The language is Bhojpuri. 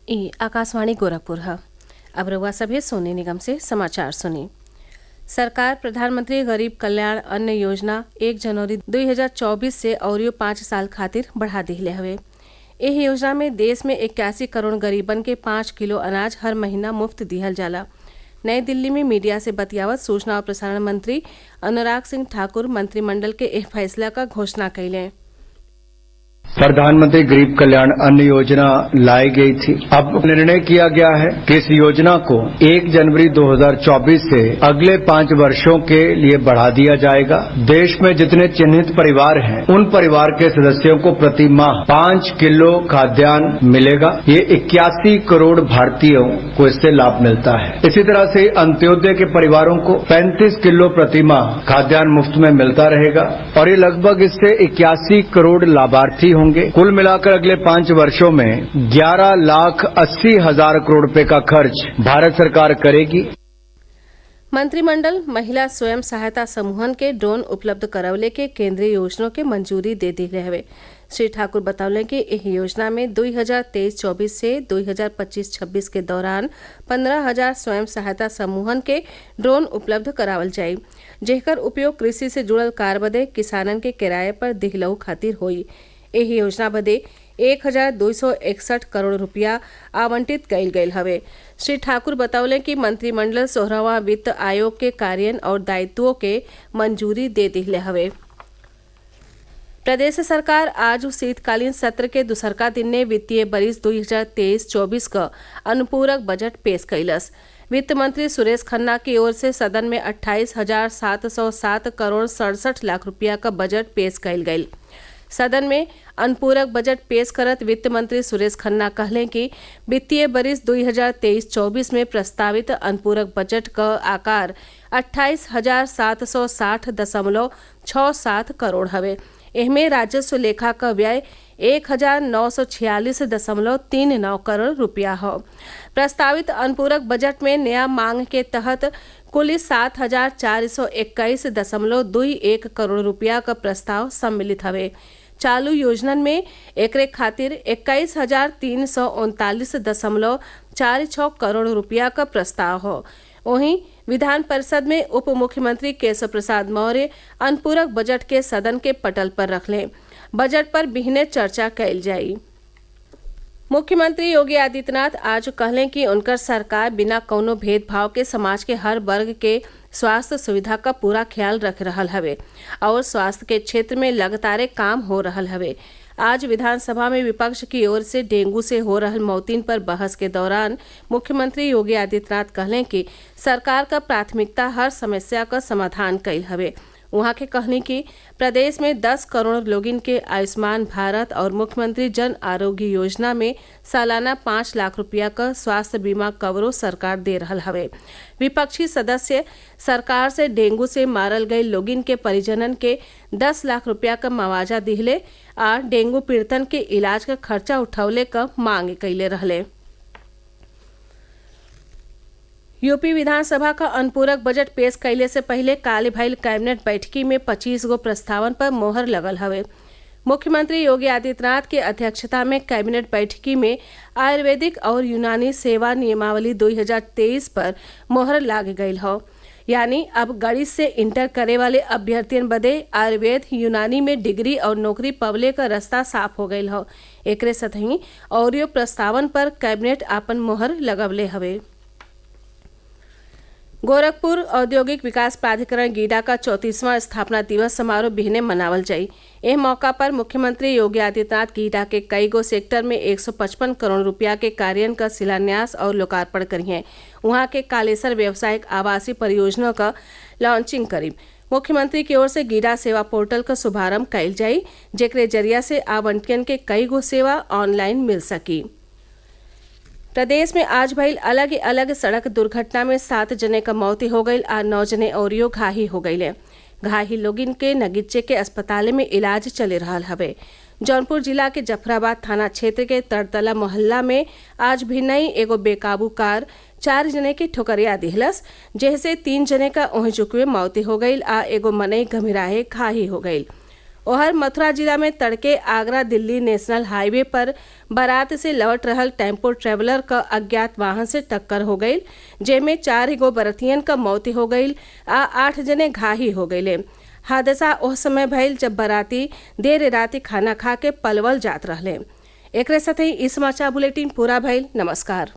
ई आकाशवाणी गोरखपुर है। अब रउआ सभे सोने निगम से समाचार सुनी। सरकार प्रधानमंत्री गरीब कल्याण अन्न योजना 1 जनवरी 2024 से अउरी 5 साल खातिर बढ़ा दिहले हवे। एह योजना में देश में 81 करोड़ गरीबन के 5 किलो अनाज हर महीना मुफ्त दिहल जाला। नई दिल्ली में मीडिया से बतियावत सूचना और प्रसारण मंत्री अनुराग सिंह ठाकुर मंत्रिमंडल के एह फैसला का घोषणा कइले। प्रधानमंत्री गरीब कल्याण अन्न योजना लाई गई थी। अब निर्णय किया गया है कि इस योजना को 1 जनवरी 2024 से अगले 5 वर्षों के लिए बढ़ा दिया जाएगा। देश में जितने चिन्हित परिवार हैं, उन परिवार के सदस्यों को प्रति माह 5 किलो खाद्यान्न मिलेगा। ये 81 करोड़ भारतीयों को इससे लाभ मिलता है। इसी तरह से अंत्योदय के परिवारों को 35 किलो प्रति माह खाद्यान्न मुफ्त में मिलता रहेगा और ये लगभग इससे 81 करोड़ लाभार्थी होंगे। कुल मिलाकर अगले 5 वर्षों में 11,80,000 करोड़ रुपए का खर्च भारत सरकार करेगी। मंत्रिमंडल महिला स्वयं सहायता समूहन के ड्रोन उपलब्ध करवले के केंद्रीय योजनों के मंजूरी दे दिले हवे। श्री ठाकुर बतौले कि एह योजना में 2023-24 से 2025-26 के दौरान 15,000 स्वयं सहायता समूहन के ड्रोन उपलब्ध करावल जाई, जेकर उपयोग कृषि से जुड़ल कार्य बदे किसानन के किराए पर दिहलऊ खातिर होई। एह योजना बदे 1,261 करोड़ रुपया आवंटित कइल गयल हवे। श्री ठाकुर बतौले कि मंत्रिमंडल 16वां वित्त आयोग के कार्यान्वयन और दायित्वों के मंजूरी दे दिले हवे। प्रदेश सरकार आज शीतकालीन सत्र के दूसरका दिन ने वित्तीय बरिस 2023-24 का अनुपूरक बजट पेश कइलस। वित्त मंत्री सुरेश खन्ना की ओर से सदन में 28,707 करोड़ 67 लाख रुपया का बजट पेश कइल गयल। सदन में अनुपूरक बजट पेश करत वित्त मंत्री सुरेश खन्ना कहले कि वित्तीय बरिस 2023-24 में प्रस्तावित अनुपूरक बजट का आकार 28,760.67 करोड़ हवे। एहमे राजस्व लेखा का व्यय 1,946.39 करोड़ रुपया हो। प्रस्तावित अनुपूरक बजट में नया मांग के तहत कुल 7,421.21 करोड़ रुपया का प्रस्ताव सम्मिलित हवे। चालू योजनन में एकरे खातिर 21,339.46 करोड़ रुपया का प्रस्ताव हो। वहीं विधान परिषद में उप मुख्यमंत्री केशव प्रसाद मौर्य अनुपूरक बजट के सदन के पटल पर रखले। बजट पर बिहने चर्चा कैल जाई। मुख्यमंत्री योगी आदित्यनाथ आज कहले कि उनकर सरकार बिना कौनो भेदभाव के समाज के हर वर्ग के स्वास्थ्य सुविधा का पूरा ख्याल रख रहल हवे और स्वास्थ्य के क्षेत्र में लगातार काम हो रहल हवे। आज विधानसभा में विपक्ष की ओर से डेंगू से हो रहल मौतीन पर बहस के दौरान मुख्यमंत्री योगी आदित्यनाथ कहले कि सरकार का प्राथमिकता हर समस्या का समाधान कइल हवे। वहाँ के कहनी कि प्रदेश में 10 करोड़ लोगिन के आयुष्मान भारत और मुख्यमंत्री जन आरोग्य योजना में सालाना 5 लाख रुपया का स्वास्थ्य बीमा कवरो सरकार दे रहल हवे। विपक्षी सदस्य सरकार से डेंगू से मारल गए लोगिन के परिजनन के 10 लाख रुपया का मुआवजा दिहले आ डेंगू पीड़ितन के इलाज का खर्चा उठौले का मांग कइले रहले। यूपी विधानसभा का अनुपूरक बजट पेश कैले से पहले काले भइल कैबिनेट बैठकी में 25 गो प्रस्तावन पर मोहर लगल हवे। मुख्यमंत्री योगी आदित्यनाथ की अध्यक्षता में कैबिनेट बैठकी में आयुर्वेदिक और यूनानी सेवा नियमावली 2023 पर मोहर लाग गयल हो। यानी अब गणित से इंटर करे वाले अभ्यर्थियन बदे आयुर्वेद यूनानी में डिग्री और नौकरी पवले का रास्ता साफ हो गयल हो। एकरे सतही और प्रस्तावन पर कैबिनेट आपन मोहर लगवले हवे। गोरखपुर औद्योगिक विकास प्राधिकरण गीडा का 34वां स्थापना दिवस समारोह बिहने मनावल जाई। एह मौका पर मुख्यमंत्री योगी आदित्यनाथ गीडा के कई गो सेक्टर में 155 करोड़ रुपया के कार्यान्वयन का शिलान्यास और लोकार्पण करिए। वहां के कालेसर व्यवसायिक आवासीय परियोजना का लॉन्चिंग करी। मुख्यमंत्री की ओर से गीडा सेवा पोर्टल का शुभारंभ कैल जाई, जेकरे जरिया से आवंटियन के कई गो सेवा ऑनलाइन मिल सकी। प्रदेश में आज भइल अलग अलग सड़क दुर्घटना में 7 जने का मौत हो गई आ 9 जने औरियो घाही हो गई। घायल लोगिन के नगीचे के अस्पताल में इलाज चले रहा हवे। जौनपुर जिला के जफराबाद थाना क्षेत्र के तरतला मोहल्ला में आज भिन्नई एगो बेकाबू कार 4 जने के ठोकरिया दिहलस, जैसे 3 जने का ओह चुकवे मौती हो गई आ एगो मनई गंभीराहे घाही हो गई। ओहर मथुरा जिला में तड़के आगरा दिल्ली नेशनल हाईवे पर बारात से लौट रहल टेम्पो ट्रेवलर क अज्ञात वाहन से टक्कर हो गई, जेमे 4 गो बरतियन क मौत हो गई आ 8 जने घायल हो गईले। हादसा ओह समय भइल जब बाराती देर राति खाना खा के पलवल जात रहले। एकरे साथ ही इस समाचार बुलेटिन पूरा भइल। नमस्कार।